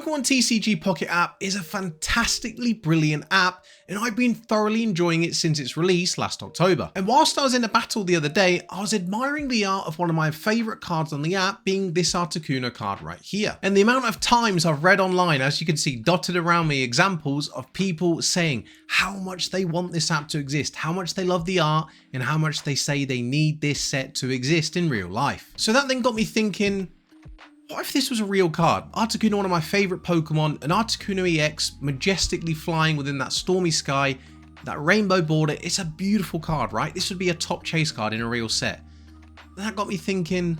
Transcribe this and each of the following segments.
Pokemon TCG Pocket app is a fantastically brilliant app, and I've been thoroughly enjoying it since its release last October. And whilst I was in a battle the other day, I was admiring the art of one of my favourite cards on the app, being this Articuno card right here. And the amount of times I've read online, as you can see dotted around me, examples of people saying how much they want this app to exist, how much they love the art, and how much they say they need this set to exist in real life. So that then got me thinking, what if this was a real card? Articuno, one of my favourite Pokemon, an Articuno EX majestically flying within that stormy sky, that rainbow border. It's a beautiful card, right? This would be a top chase card in a real set. That got me thinking,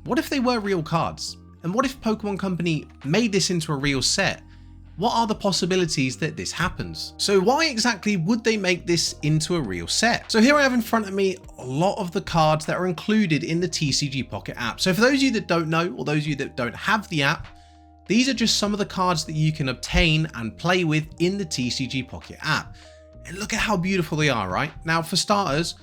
what if they were real cards? And what if Pokemon Company made this into a real set? What are the possibilities that this happens? So why exactly would they make this into a real set? So here I have in front of me a lot of the cards that are included in the TCG Pocket app. So for those of you that don't know, or those of you that don't have the app, these are just some of the cards that you can obtain and play with in the TCG Pocket app. And look at how beautiful they are, right? Now for starters,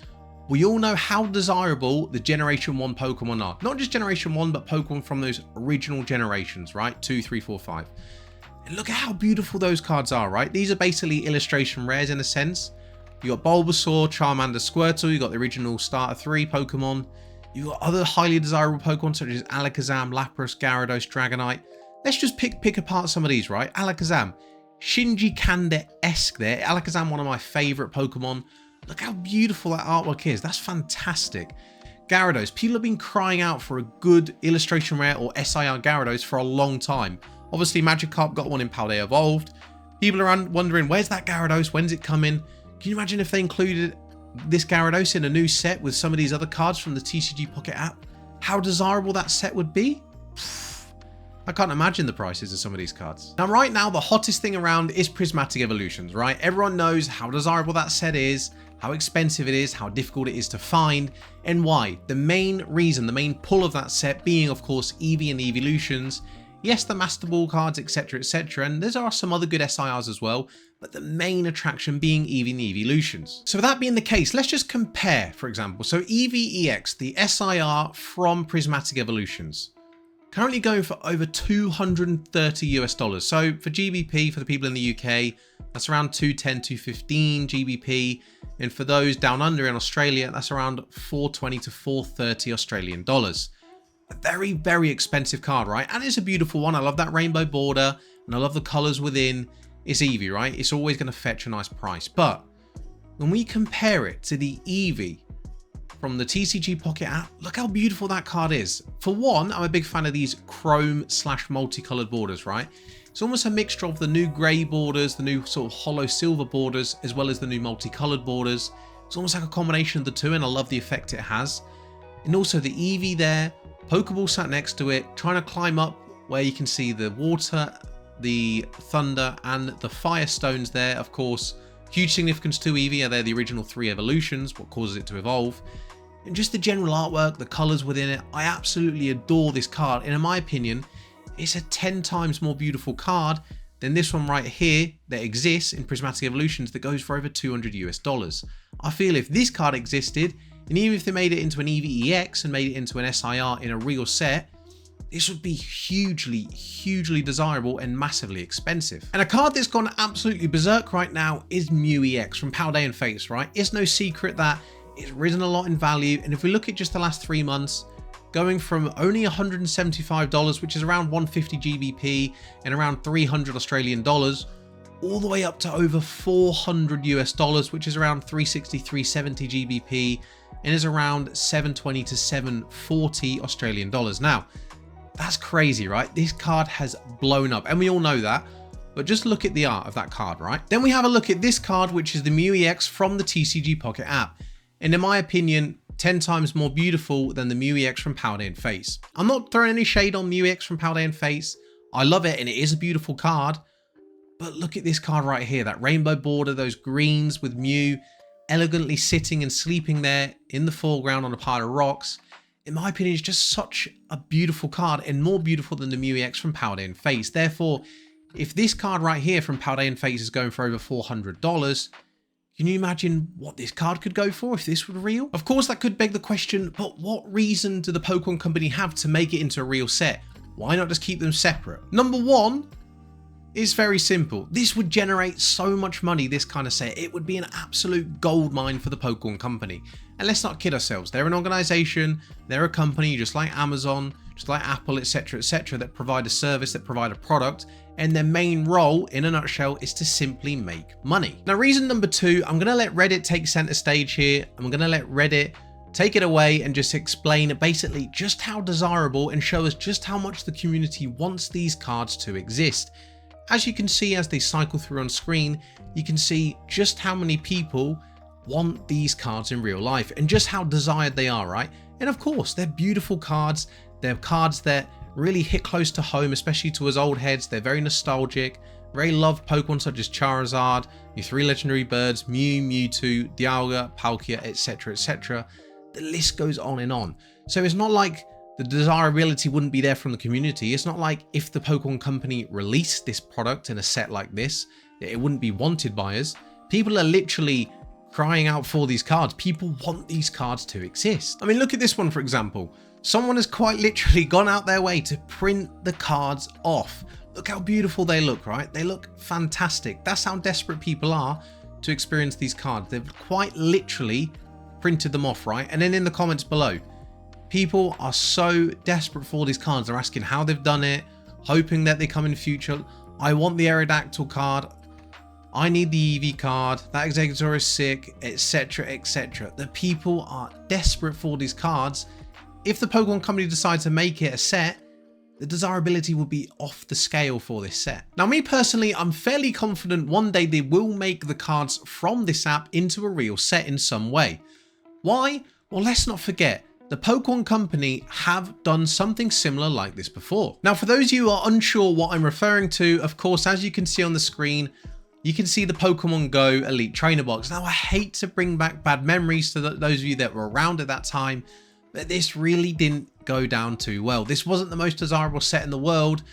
we all know how desirable the Generation 1 Pokemon are. Not just Generation 1, but Pokemon from those original generations, right? 2, 3, 4, 5. And look at how beautiful those cards are, right? These are basically illustration rares in a sense. You got Bulbasaur, Charmander, Squirtle, you got the original Starter 3 Pokemon. You got other highly desirable Pokemon such as Alakazam, Lapras, Gyarados, Dragonite. Let's just pick apart some of these, right? Alakazam, Shinji Kanda-esque there. Alakazam, one of my favourite Pokemon. Look how beautiful that artwork is. That's fantastic. Gyarados, people have been crying out for a good illustration rare or SIR Gyarados for a long time. Obviously, Magikarp got one in Paldean Evolved. People are wondering, where's that Gyarados? When's it coming? Can you imagine if they included this Gyarados in a new set with some of these other cards from the TCG Pocket app? How desirable that set would be? I can't imagine the prices of some of these cards. Now, right now, the hottest thing around is Prismatic Evolutions, right? Everyone knows how desirable that set is, how expensive it is, how difficult it is to find, and why. The main reason, the main pull of that set being, of course, Eevee and Eevee Evolutions. Yes, the Master Ball cards, etc, and there are some other good SIRs as well, but the main attraction being Eevee and Eevee Evolutions. So with that being the case, let's just compare, for example. So Eevee Ex, the SIR from Prismatic Evolutions, currently going for over $230 US. So for GBP, for the people in the UK, that's around 210, 215 GBP. And for those down under in Australia, that's around 420 to 430 Australian dollars. A very, very expensive card, right? And it's a beautiful one. I love that rainbow border and I love the colors within. It's Eevee, right? It's always going to fetch a nice price. But when we compare it to the Eevee from the TCG Pocket app, look how beautiful that card is. For one, I'm a big fan of these chrome / multicolored borders, right? It's almost a mixture of the new gray borders, the new sort of hollow silver borders, as well as the new multicolored borders. It's almost like a combination of the two, and I love the effect it has. And also the Eevee there, Pokeball sat next to it, trying to climb up where you can see the water, the thunder, and the fire stones there. Of course, huge significance to Eevee, they're the original 3 evolutions, what causes it to evolve. And just the general artwork, the colours within it, I absolutely adore this card. And in my opinion, it's a 10 times more beautiful card than this one right here that exists in Prismatic Evolutions that goes for over $200 US. I feel if this card existed, and even if they made it into an Eevee Ex and made it into an SIR in a real set, this would be hugely, hugely desirable and massively expensive. And a card that's gone absolutely berserk right now is Mew Ex from Paldean Fates, right? It's no secret that it's risen a lot in value. And if we look at just the last 3 months, going from only $175, which is around 150 GBP and around 300 Australian dollars, all the way up to over $400 US, which is around 360, 370 GBP, and is around 720 to 740 Australian dollars. Now, that's crazy, right? This card has blown up, and we all know that, but just look at the art of that card, right? Then we have a look at this card, which is the Mew Ex from the TCG Pocket app. And in my opinion, 10 times more beautiful than the Mew Ex from Paldean Fates. I'm not throwing any shade on Mew Ex from Paldean Fates. I love it, and it is a beautiful card. But look at this card right here, that rainbow border, those greens with Mew elegantly sitting and sleeping there in the foreground on a pile of rocks. In my opinion, it's just such a beautiful card, and more beautiful than the Mew Ex from Paldean Fates. Therefore, if this card right here from Paldean Fates is going for over $400, can you imagine what this card could go for if this were real? Of course, that could beg the question, but what reason do the Pokemon Company have to make it into a real set? Why not just keep them separate? Number one, It's very simple. This would generate so much money, this kind of set. It would be an absolute goldmine for the Pokemon company. And let's not kid ourselves. They're an organization, they're a company just like Amazon, just like Apple, etc., that provide a service, that provide a product. And their main role, in a nutshell, is to simply make money. Now, reason number 2, I'm going to let Reddit take center stage here. I'm going to let Reddit take it away and just explain basically just how desirable and show us just how much the community wants these cards to exist. As you can see, as they cycle through on screen, you can see just how many people want these cards in real life and just how desired they are, right? And of course, they're beautiful cards. They're cards that really hit close to home, especially to us old heads. They're very nostalgic, very loved Pokemon such as Charizard, your 3 legendary birds, Mew, Mewtwo, Dialga, Palkia, etc. The list goes on and on. So it's not like the desirability wouldn't be there from the community. It's not like if the Pokemon company released this product in a set like this, it wouldn't be wanted by us. People are literally crying out for these cards. People want these cards to exist. I mean, look at this one, for example. Someone has quite literally gone out their way to print the cards off. Look how beautiful they look, right? They look fantastic. That's how desperate people are to experience these cards. They've quite literally printed them off, right? And then in the comments below, people are so desperate for these cards. They're asking how they've done it, hoping that they come in the future. I want the Aerodactyl card. I need the Eevee card. That Exeggutor is sick, etc. The people are desperate for these cards. If the Pokemon company decides to make it a set, the desirability will be off the scale for this set. Now, me personally, I'm fairly confident one day they will make the cards from this app into a real set in some way. Why? Well, let's not forget, the Pokemon company have done something similar like this before. Now, for those of you who are unsure what I'm referring to, of course, as you can see on the screen, you can see the Pokemon Go Elite Trainer Box. Now, I hate to bring back bad memories to those of you that were around at that time, but this really didn't go down too well. This wasn't the most desirable set in the world,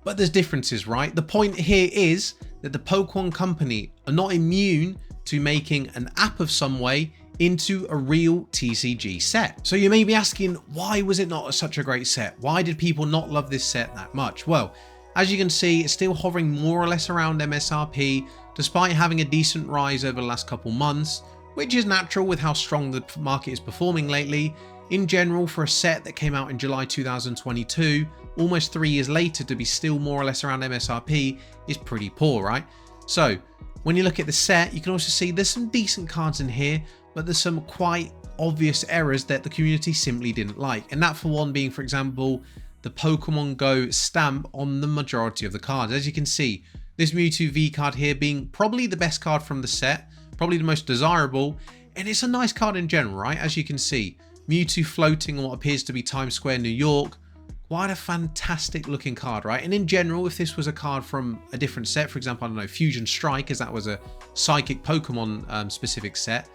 but there's differences, right? The point here is that the Pokemon company are not immune to making an app of some way into a real TCG set. So you may be asking, why was it not such a great set? Why did people not love this set that much? Well, as you can see, it's still hovering more or less around MSRP, despite having a decent rise over the last couple months, which is natural with how strong the market is performing lately. In general, for a set that came out in July 2022, almost 3 years later, to be still more or less around MSRP is pretty poor, right? So when you look at the set, you can also see there's some decent cards in here, but there's some quite obvious errors that the community simply didn't like. And that, for one, being, for example, the Pokemon Go stamp on the majority of the cards. As you can see, this Mewtwo V card here being probably the best card from the set, probably the most desirable, and it's a nice card in general, right? As you can see, Mewtwo floating on what appears to be Times Square, New York. Quite a fantastic looking card, right? And in general, if this was a card from a different set, for example, I don't know, Fusion Strike, as that was a Psychic Pokemon specific set,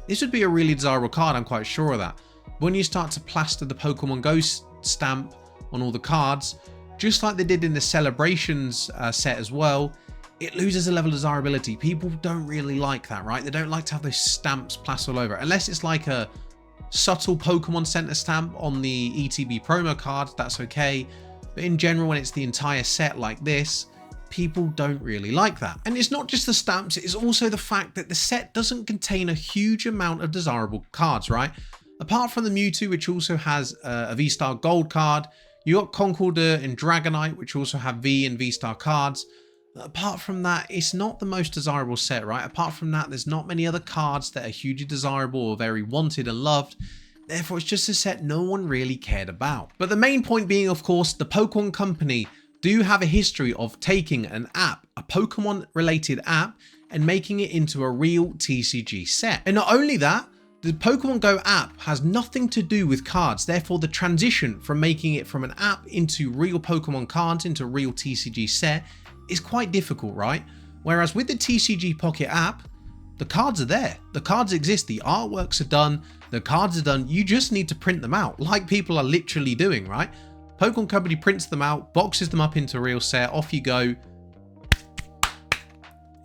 this would be a really desirable card, I'm quite sure of that. When you start to plaster the Pokemon Go stamp on all the cards, just like they did in the Celebrations set as well, it loses a level of desirability. People don't really like that, right? They don't like to have those stamps plastered all over, unless it's like a subtle Pokemon Center stamp on the ETB promo card, that's okay. But in general, when it's the entire set like this, people don't really like that. And it's not just the stamps, it is also the fact that the set doesn't contain a huge amount of desirable cards, right? Apart from the Mewtwo, which also has a V-Star Gold card, you got Conkeldurr and Dragonite, which also have V and V-Star cards. But apart from that, it's not the most desirable set, right? Apart from that, there's not many other cards that are hugely desirable or very wanted and loved. Therefore, it's just a set no one really cared about. But the main point being, of course, the Pokemon company do have a history of taking an app, a Pokemon related app, and making it into a real TCG set. And not only that, the Pokemon Go app has nothing to do with cards. Therefore, the transition from making it from an app into real Pokemon cards into a real TCG set is quite difficult, right? Whereas with the TCG Pocket app, the cards are there. The cards exist. The artworks are done. The cards are done. You just need to print them out, like people are literally doing, right? Pokemon Company prints them out, boxes them up into a real set, off you go.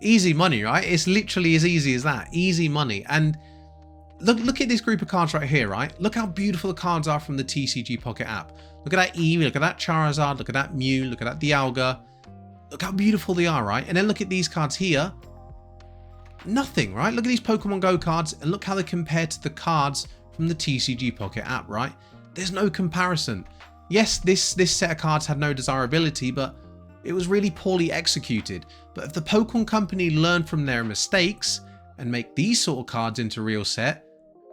Easy money, right? It's literally as easy as that. Easy money. And look at this group of cards right here, right? Look how beautiful the cards are from the TCG Pocket app. Look at that Eevee, look at that Charizard, look at that Mew, look at that Dialga. Look how beautiful they are, right? And then look at these cards here. Nothing, right? Look at these Pokemon Go cards and look how they compare to the cards from the TCG Pocket app, right? There's no comparison. Yes, this set of cards had no desirability, but it was really poorly executed. But if the Pokemon Company learn from their mistakes and make these sort of cards into real set,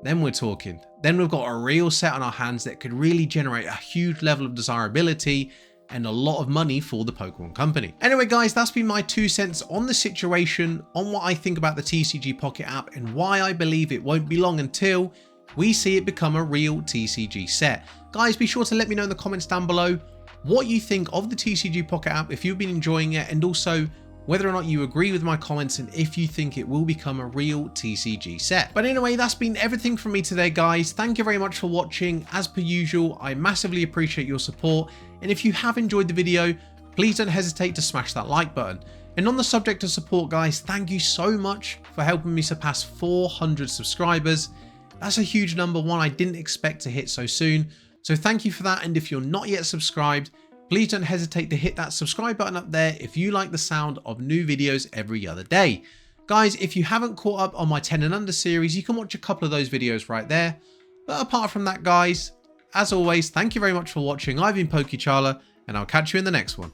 then we're talking. Then we've got a real set on our hands that could really generate a huge level of desirability and a lot of money for the Pokemon Company. Anyway guys, that's been my 2 cents on the situation, on what I think about the TCG Pocket app and why I believe it won't be long until we see it become a real TCG set. Guys, be sure to let me know in the comments down below what you think of the TCG Pocket app, if you've been enjoying it, and also whether or not you agree with my comments and if you think it will become a real TCG set. But anyway, that's been everything from me today, guys. Thank you very much for watching. As per usual, I massively appreciate your support. And if you have enjoyed the video, please don't hesitate to smash that like button. And on the subject of support, guys, thank you so much for helping me surpass 400 subscribers. That's a huge number, one I didn't expect to hit so soon. So thank you for that. And if you're not yet subscribed, please don't hesitate to hit that subscribe button up there if you like the sound of new videos every other day. Guys, if you haven't caught up on my 10 and under series, you can watch a couple of those videos right there. But apart from that, guys, as always, thank you very much for watching. I've been Pokecharla, and I'll catch you in the next one.